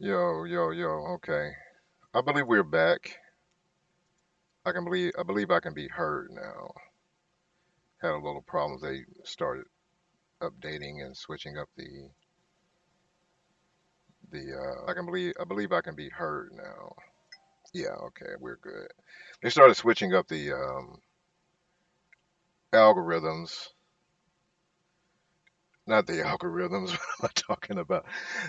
Yo, yo, yo. Okay. I believe we're back. I believe I can be heard now. Had a little problems. They started updating and switching up the I believe I can be heard now. Yeah, okay, we're good. They started switching up the algorithms. Not the algorithms, what am I talking about?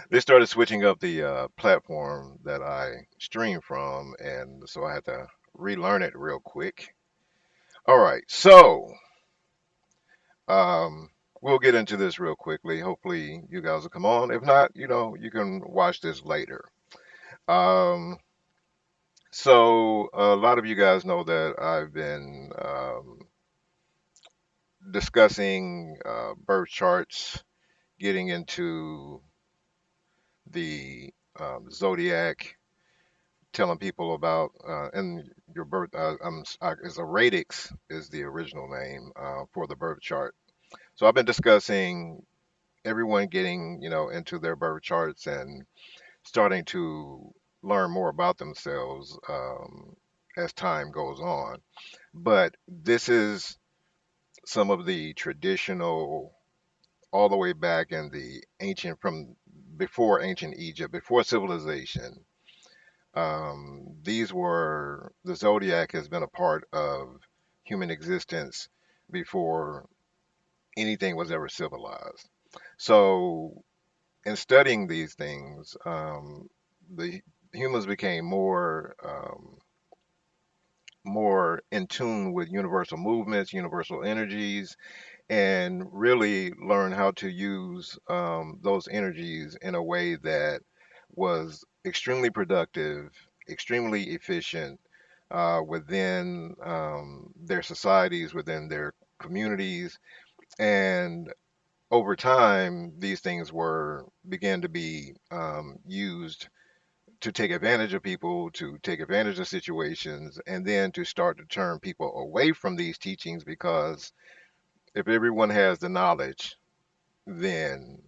They started switching up the platform that I stream from, and so I had to relearn it real quick. All right, so Um, we'll get into this real quickly. Hopefully, you guys will come on. If not, you can watch this later. Um, so a lot of you guys know that I've been discussing birth charts, getting into the zodiac, telling people about and your birth. Is a radix is the original name for the birth chart. So I've been discussing everyone getting into their birth charts and starting to learn more about themselves as time goes on. But this is some of the traditional, all the way back in the ancient, from before ancient Egypt, before civilization. These were the zodiac has been a part of human existence before anything was ever civilized. So in studying these things, the humans became more in tune with universal movements, universal energies, and really learn how to use those energies in a way that was extremely productive, extremely efficient within their societies, within their communities, and over time, these things were began to be used to take advantage of people, to take advantage of situations, and then to start to turn people away from these teachings because if everyone has the knowledge, then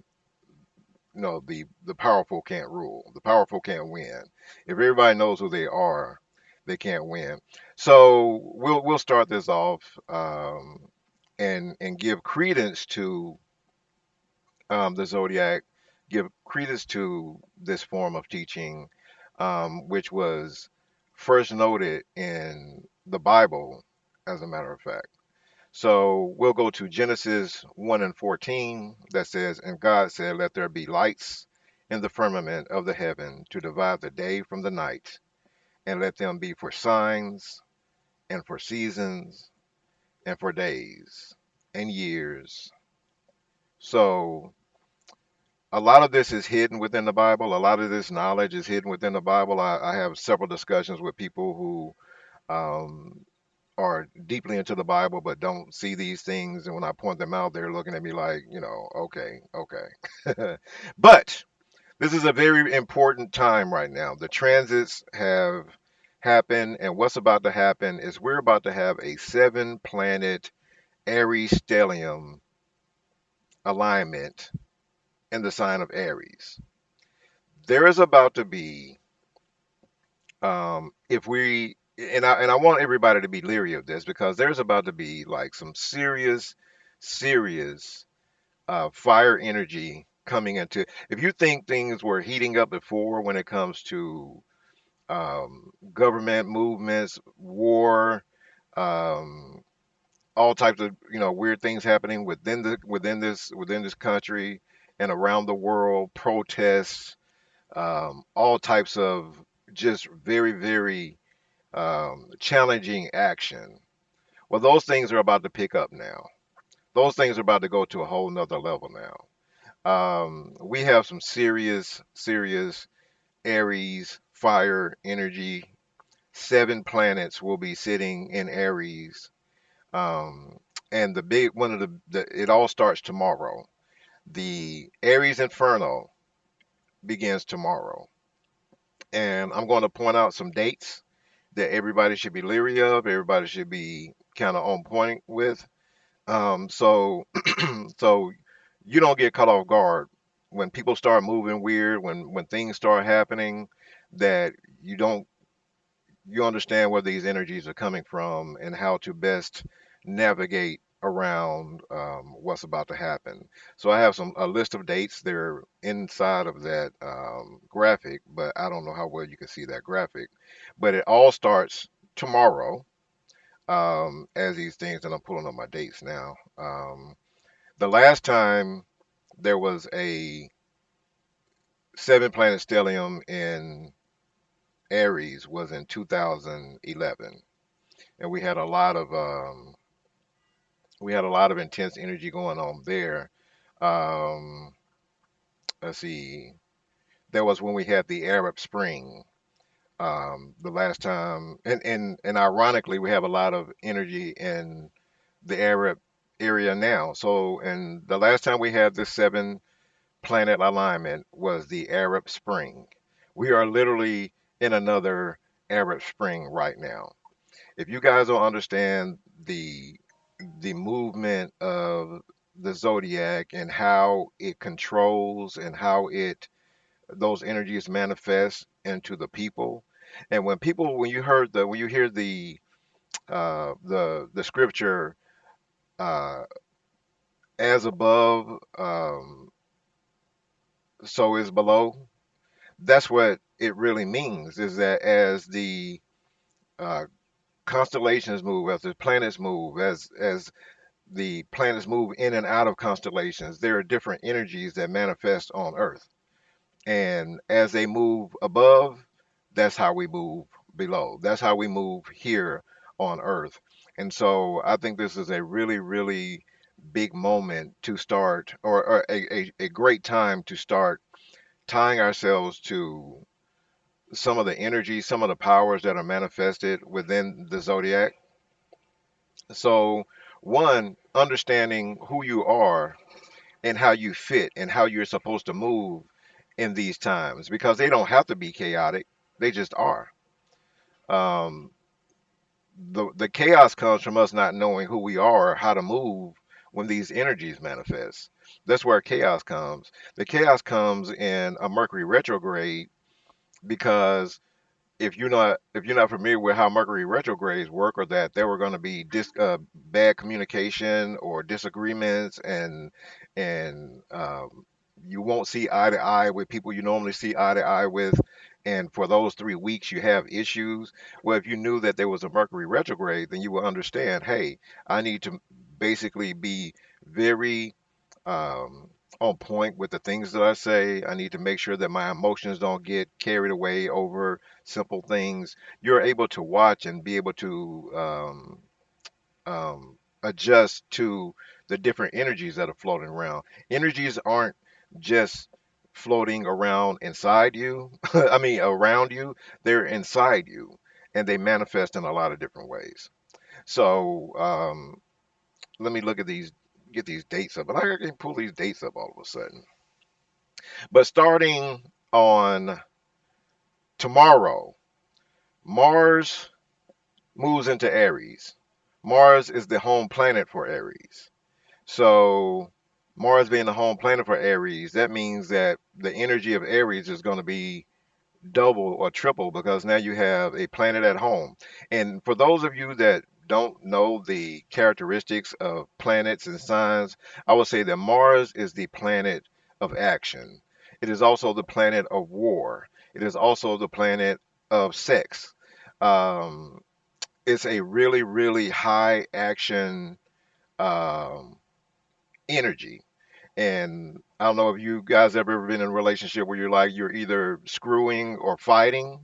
the powerful can't rule. The powerful can't win. If everybody knows who they are, they can't win. So we'll start this off and give credence to the zodiac, give credence to this form of teaching, which was first noted in the Bible, as a matter of fact. So we'll go to Genesis 1 and 14 that says, "And God said, Let there be lights in the firmament of the heaven to divide the day from the night, and let them be for signs, and for seasons, and for days, and years." So a lot of this is hidden within the Bible. A lot of this knowledge is hidden within the Bible. I have several discussions with people who are deeply into the Bible but don't see these things. And when I point them out, they're looking at me like, okay, okay. But this is a very important time right now. The transits have happened, and what's about to happen is we're about to have a seven planet Aries stellium alignment in the sign of Aries. There is about to be if we and I want everybody to be leery of this because there's about to be like some serious fire energy coming into. If you think things were heating up before when it comes to government movements, war, um, all types of weird things happening within this country and around the world, protests, all types of just very challenging action. Well, those things are about to pick up now. Those things are about to go to a whole nother level now. We have some serious Aries fire energy. Seven planets will be sitting in Aries. Um, and the big one of it all starts tomorrow. The Aries Inferno begins tomorrow. And I'm going to point out some dates that everybody should be leery of, everybody should be kind of on point with. So so you don't get caught off guard. when people start moving weird, when things start happening that you don't you understand where these energies are coming from and how to best navigate around what's about to happen. So I have a list of dates. They're inside of that graphic, but I don't know how well you can see that graphic. But it all starts tomorrow. As these things, and I'm pulling up my dates now. The last time there was a seven planet stellium in Aries was in 2011, and we had a lot of intense energy going on there. Um, let's see, that was when we had the Arab Spring. The last time, and ironically, we have a lot of energy in the Arab area now. So, and the last time we had this seven planet alignment was the Arab Spring. We are literally in another Arab Spring right now. If you guys don't understand the movement of the zodiac and how it controls and how it those energies manifest into the people, and when you heard the when you hear the scripture, uh, as above, so is below. That's what it really means. Is that as the uh, constellations move, as the planets move, as the planets move in and out of constellations, there are different energies that manifest on Earth. And as they move above, that's how we move below. That's how we move here on Earth. And so I think this is a really, really big moment to start, or a great time to start tying ourselves to some of the energy, some of the powers that are manifested within the zodiac. So, one, understanding who you are and how you fit and how you're supposed to move in these times because they don't have to be chaotic, they just are. Um, the chaos comes from us not knowing who we are or how to move when these energies manifest. That's where chaos comes. The chaos comes in a Mercury retrograde because if you're not familiar with how Mercury retrogrades work, or that there were going to be bad communication or disagreements, and you won't see eye to eye with people you normally see eye to eye with, and for those 3 weeks you have issues. Well, if you knew that there was a Mercury retrograde, then you will understand. Hey, I need to basically be very um, on point with the things that I say. I need to make sure that my emotions don't get carried away over simple things. You're able to watch and be able to adjust to the different energies that are floating around. Energies aren't just floating around inside you, I mean, around you, they're inside you and they manifest in a lot of different ways. So, let me look at these, get these dates up, and I can pull these dates up all of a sudden. But starting on tomorrow, Mars moves into Aries. Mars is the home planet for Aries. So, Mars being the home planet for Aries, that means that the energy of Aries is going to be double or triple because now you have a planet at home. And for those of you that don't know the characteristics of planets and signs, I would say that Mars is the planet of action. It is also the planet of war. It is also the planet of sex. Um, it's a really, really high action um, energy. And I don't know if you guys ever been in a relationship where you're either screwing or fighting.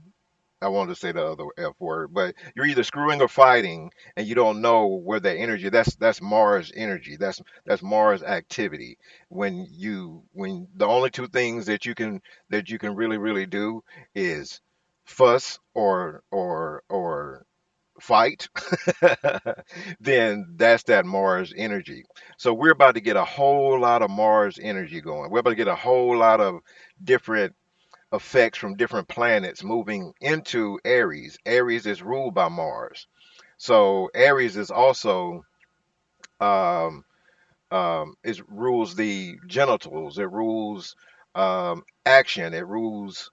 I wanted to say the other F word, but you're either screwing or fighting, and you don't know where that energy. That's Mars energy. That's Mars activity. When the only two things that you can really really do is fuss or fight, then that's that Mars energy. So we're about to get a whole lot of Mars energy going. We're about to get a whole lot of different effects from different planets moving into Aries. Aries is ruled by Mars. So Aries is also um, it rules the genitals, it rules action, it rules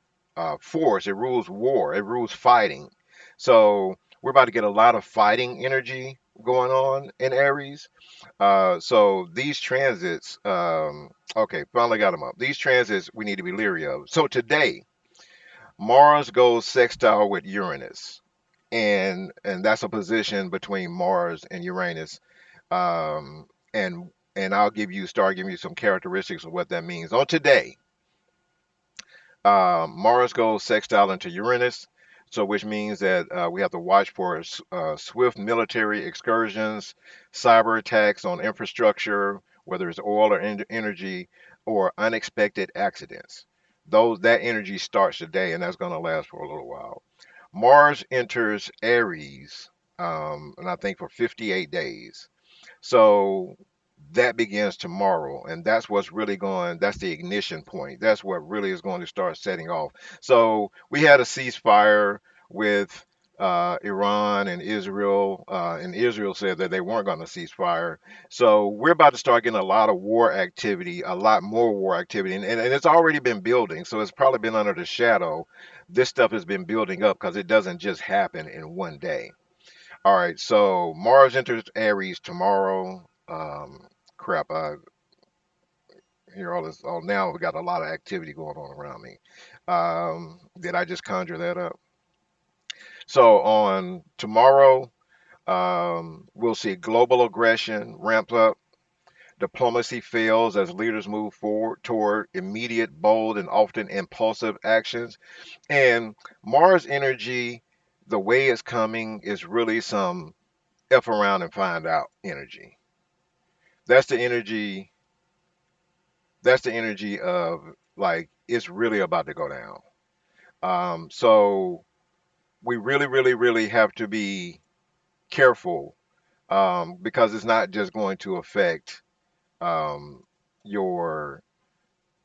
force, it rules war, it rules fighting. So we're about to get a lot of fighting energy going on in Aries. So these transits, okay, finally got them up. These transits we need to be leery of. So today, Mars goes sextile with Uranus, and that's a position between Mars and Uranus. Um, and I'll start giving you some characteristics of what that means. On today, Mars goes sextile into Uranus, so which means that we have to watch for swift military excursions, cyber attacks on infrastructure, whether it's oil or energy, or unexpected accidents. That energy starts today, and that's going to last for a little while. Mars enters Aries, and I think for 58 days. So that begins tomorrow, and that's the ignition point. That's what really is going to start setting off. So we had a ceasefire with Iran and Israel, and Israel said that they weren't going to cease fire. So we're about to start getting a lot of war activity, a lot more war activity, and it's already been building. So it's probably been under the shadow. This stuff has been building up because it doesn't just happen in one day. All right, so Mars enters Aries tomorrow. Crap, I hear all this. Oh, now we got a lot of activity going on around me. Did I just conjure that up? So on tomorrow, we'll see global aggression ramp up. Diplomacy fails as leaders move forward toward immediate, bold, and often impulsive actions. And Mars energy, the way it's coming, is really some F around and find out energy. That's the energy. That's the energy of like it's really about to go down. So we really, really, really have to be careful because it's not just going to affect um, your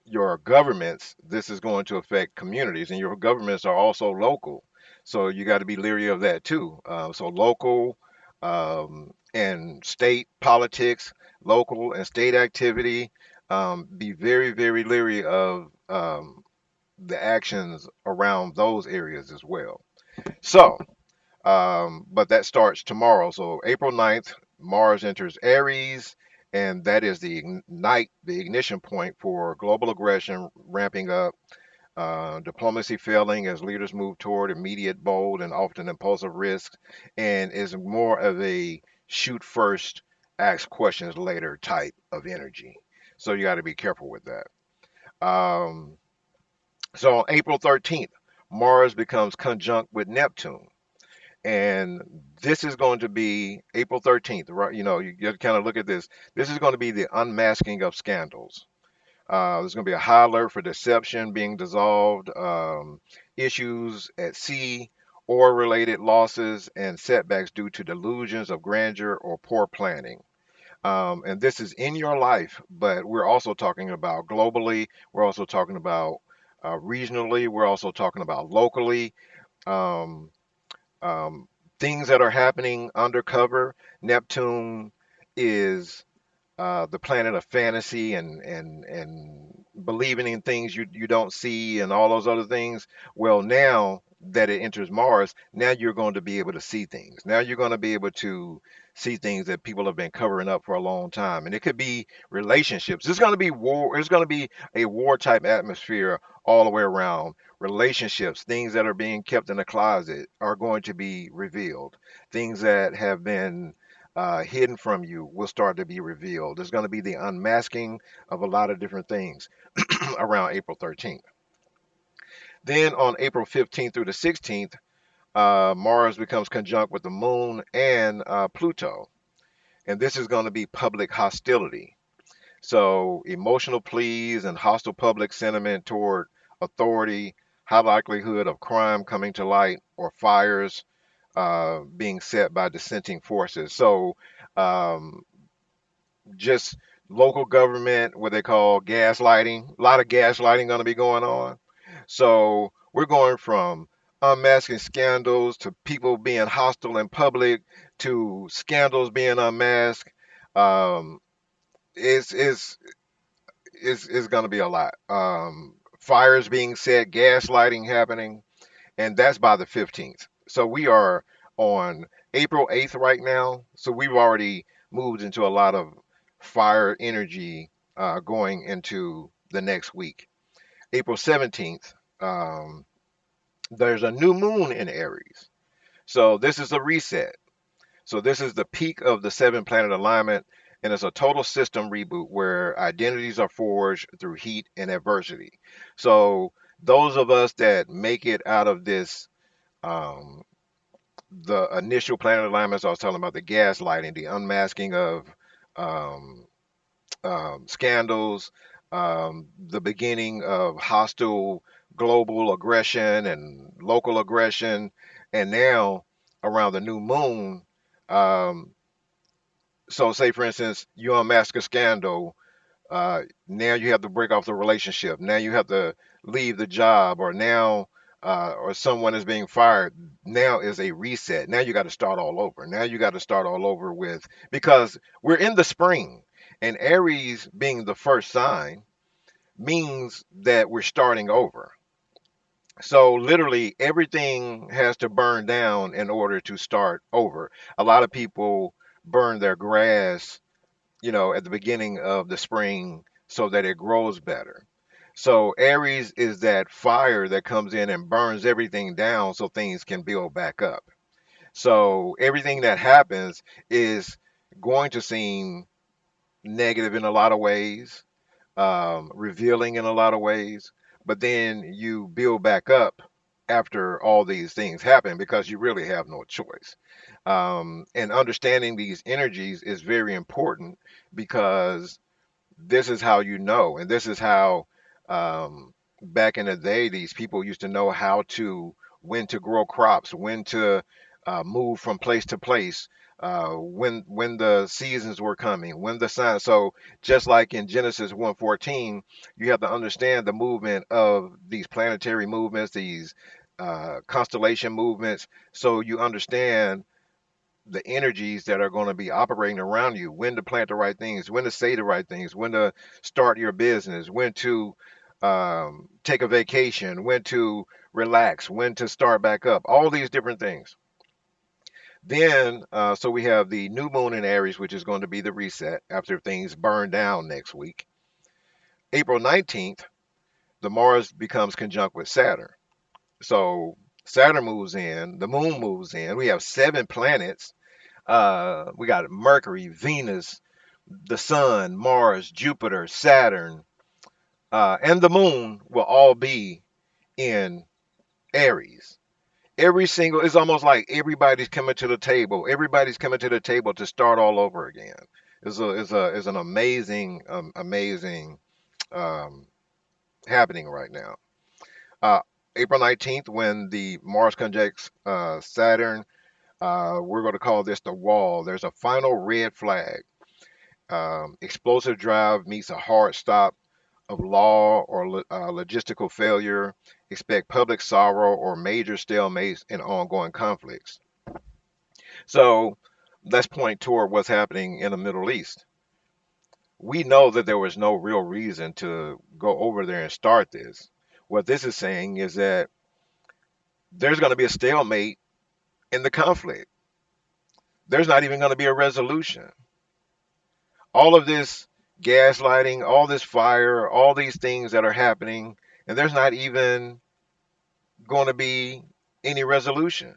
your governments. This is going to affect communities, and your governments are also local. So you got to be leery of that too. So local and state politics, local and state activity. Be very, very leery of the actions around those areas as well. So, but that starts tomorrow. So April 9th, Mars enters Aries, and that is the ignition point for global aggression ramping up, diplomacy failing as leaders move toward immediate, bold, and often impulsive risks, and is more of a shoot first, ask questions later type of energy. So you got to be careful with that. Um, so on April 13th, Mars becomes conjunct with Neptune. And this is going to be April 13th, right? You know, you got to kind of look at this. This is going to be the unmasking of scandals. There's going to be a high alert for deception being dissolved, issues at sea, or related losses and setbacks due to delusions of grandeur or poor planning. And this is in your life, but we're also talking about globally. We're also talking about regionally. We're also talking about locally. Um, um, Things that are happening undercover. Neptune is the planet of fantasy and believing in things you don't see and all those other things. Well, now that it enters Mars, now you're going to be able to see things. Now you're going to be able to see things that people have been covering up for a long time. And it could be relationships. It's going to be war. It's going to be a war type atmosphere all the way around. Relationships, things that are being kept in the closet are going to be revealed. Things that have been hidden from you will start to be revealed. There's going to be the unmasking of a lot of different things around April 13th. Then on April 15th through the 16th, Mars becomes conjunct with the Moon and Pluto. And this is going to be public hostility. So, emotional pleas and hostile public sentiment toward authority, high likelihood of crime coming to light, or fires being set by dissenting forces. So, um, just local government, what they call gaslighting. A lot of gaslighting going to be going on. So we're going from unmasking scandals to people being hostile in public to scandals being unmasked. Um, is going to be a lot. Fires being set, gaslighting happening, and that's by the 15th. So we are on April 8th right now. So we've already moved into a lot of fire energy going into the next week. April 17th, um, there's a new moon in Aries. So this is a reset. So this is the peak of the seven planet alignment, and it's a total system reboot where identities are forged through heat and adversity. So those of us that make it out of this, um, the initial planet alignments I was talking about, the gaslighting, the unmasking of um, scandals, the beginning of hostile global aggression and local aggression, and now around the new moon. Um, so, say for instance, you unmask a scandal. Now you have to break off the relationship. Now you have to leave the job, or now, or someone is being fired. Now is a reset. Now you got to start all over. Now you got to start all over with, because we're in the spring, and Aries being the first sign means that we're starting over. So literally everything has to burn down in order to start over. A lot of people burn their grass, at the beginning of the spring so that it grows better. So Aries is that fire that comes in and burns everything down so things can build back up. So everything that happens is going to seem negative in a lot of ways, revealing in a lot of ways, but then you build back up after all these things happen because you really have no choice. And understanding these energies is very important because this is how you know, and this is how, back in the day, these people used to know how to, when to grow crops, when to move from place to place, when the seasons were coming, when the signs. So just like in Genesis 1:14, you have to understand the movement of these planetary movements, these constellation movements, so you understand the energies that are going to be operating around you, when to plant the right things, when to say the right things, when to start your business, when to take a vacation, when to relax, when to start back up, all these different things. Then, so we have the new moon in Aries, which is going to be the reset after things burn down next week. April 19th, the Mars becomes conjunct with Saturn. So Saturn moves in, the moon moves in. We have seven planets. We got Mercury, Venus, the Sun, Mars, Jupiter, Saturn, and the Moon will all be in Aries. Every single, it's almost like everybody's coming to the table. Everybody's coming to the table to start all over again. It's an amazing, amazing um, happening right now. Uh, April 19th, when the Mars conjuncts Saturn, we're going to call this the wall. There's a final red flag. Explosive drive meets a hard stop of law or logistical failure. Expect public sorrow or major stalemates in ongoing conflicts. So let's point toward what's happening in the Middle East. We know that there was no real reason to go over there and start this. What this is saying is that there's going to be a stalemate in the conflict. There's not even going to be a resolution. All of this gaslighting, all this fire, all these things that are happening, and there's not even going to be any resolution.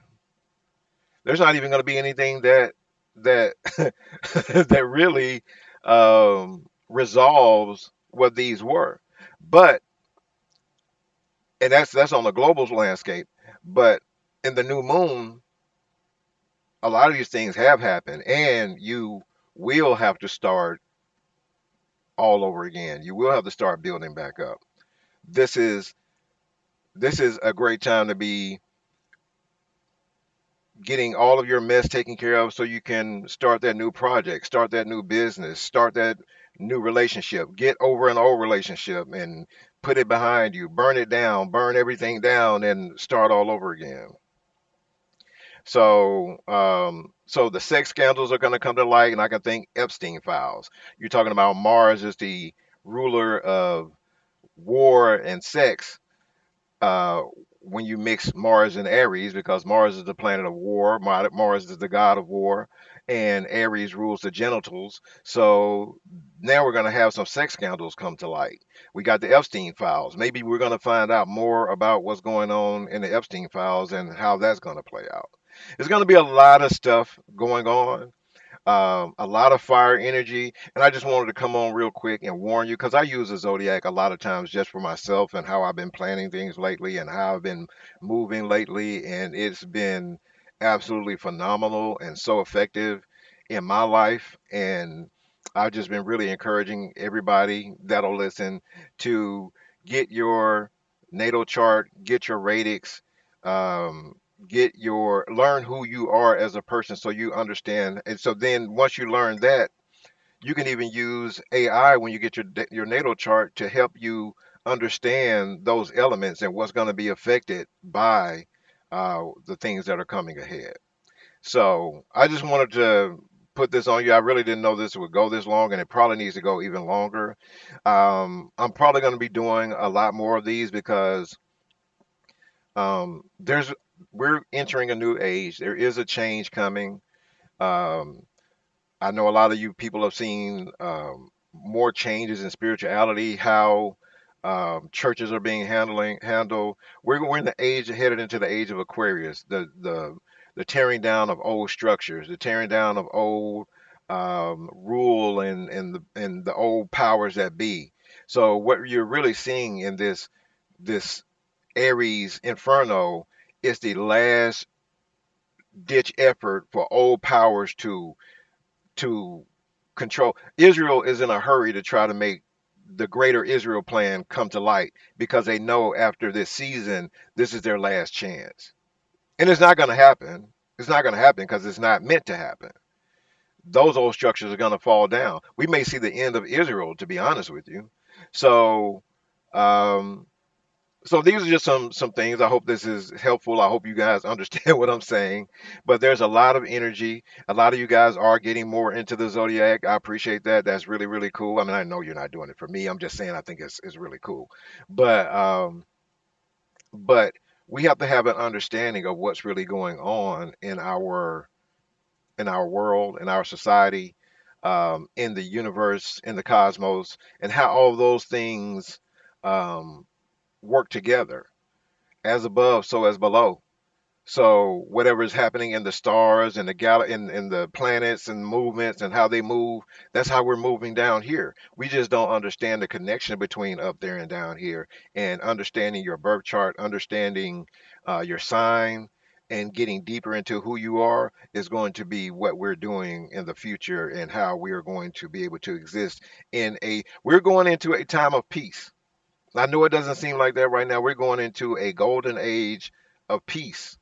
There's not even going to be anything that that really resolves what these were. But and that's on the global landscape. But in the new moon, a lot of these things have happened, and you will have to start all over again. You will have to start building back up. This is this is a great time to be getting all of your mess taken care of so you can start that new project, start that new business, start that new relationship, get over an old relationship and put it behind you, burn it down, burn everything down and start all over again. So So the sex scandals are going to come to light, and I can think Epstein files. You're talking about Mars is the ruler of war and sex, uh, when you mix Mars and Aries, because Mars is the planet of war, Mars is the god of war, and Aries rules the genitals. So now we're going to have some sex scandals come to light. We got the Epstein files. Maybe we're going to find out more about what's going on in the Epstein files and how that's going to play out. There's going to be a lot of stuff going on, a lot of fire energy. And I just wanted to come on real quick and warn you because I use the zodiac a lot of times just for myself and how I've been planning things lately and how I've been moving lately. And it's been absolutely phenomenal and so effective in my life. And I've just been really encouraging everybody that'll listen to get your natal chart, get your radix. Um, get your learn who you are as a person so you understand, and so then once you learn that, you can even use AI when you get your natal chart to help you understand those elements and what's going to be affected by the things that are coming ahead. So I just wanted to put this on you. I really didn't know this would go this long, and it probably needs to go even longer. I'm probably going to be doing a lot more of these because there's we're entering a new age. There is a change coming. Um, I know a lot of you people have seen more changes in spirituality, how churches are being handled. We're in the age headed into the age of Aquarius, the tearing down of old structures, the tearing down of old rule and the old powers that be. So what you're really seeing in this Aries Inferno is the last ditch effort for old powers to control. Israel is in a hurry to try to make the greater Israel plan come to light because they know after this season this is their last chance. And it's not going to happen. It's not going to happen because it's not meant to happen. Those old structures are going to fall down. We may see the end of Israel, to be honest with you. So um, so these are just some things. I hope this is helpful. I hope you guys understand what I'm saying. But there's a lot of energy. A lot of you guys are getting more into the zodiac. I appreciate that. That's really really cool. I mean, I know you're not doing it for me. I'm just saying I think it's really cool. But but we have to have an understanding of what's really going on in our world, in our society, in the universe, in the cosmos, and how all those things um, work together as above, so as below. So whatever is happening in the stars and in the planets and movements and how they move, that's how we're moving down here. We just don't understand the connection between up there and down here, and understanding your birth chart, understanding your sign, and getting deeper into who you are is going to be what we're doing in the future and how we are going to be able to exist we're going into a time of peace. I know it doesn't seem like that right now. We're going into a golden age of peace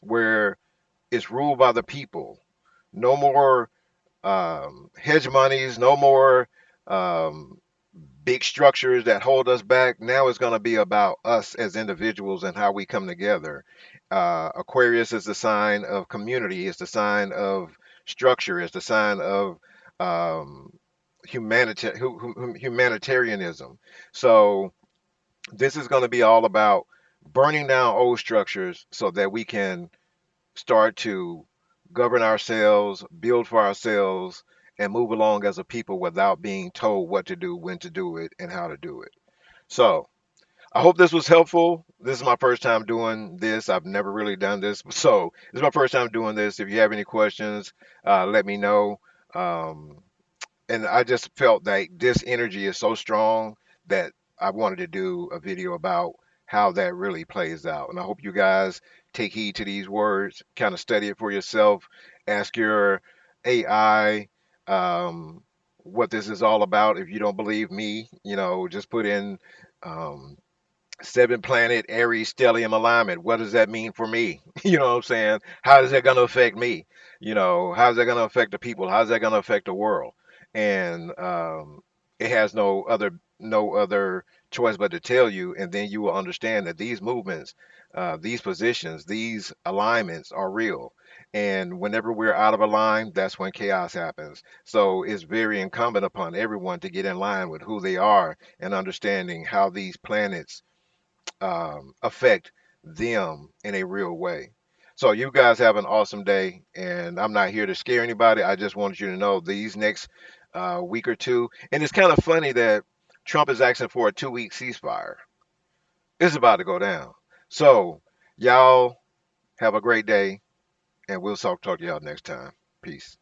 where it's ruled by the people. No more hegemonies, no more um, big structures that hold us back. Now it's going to be about us as individuals and how we come together. Aquarius is the sign of community, it's the sign of structure, it's the sign of um, humanitarianism. So this is going to be all about burning down old structures so that we can start to govern ourselves, build for ourselves, and move along as a people without being told what to do, when to do it, and how to do it. So, I hope this was helpful. This is my first time doing this. I've never really done this. So, this is my first time doing this. If you have any questions, let me know. Um, and I just felt that this energy is so strong that I wanted to do a video about how that really plays out. And I hope you guys take heed to these words, kind of study it for yourself, ask your AI what this is all about. If you don't believe me, just put in um, seven planet Aries stellium alignment. What does that mean for me? You know what I'm saying? How is that going to affect me? How's that going to affect the people? How's that going to affect the world? And it has no other choice but to tell you, and then you will understand that these movements, these positions, these alignments are real. And whenever we're out of a line, that's when chaos happens. So it's very incumbent upon everyone to get in line with who they are and understanding how these planets affect them in a real way. So you guys have an awesome day, and I'm not here to scare anybody. I just wanted you to know these next week or two, and it's kind of funny that Trump is asking for a 2 week ceasefire. It's about to go down. So y'all have a great day, and we'll talk to y'all next time. Peace.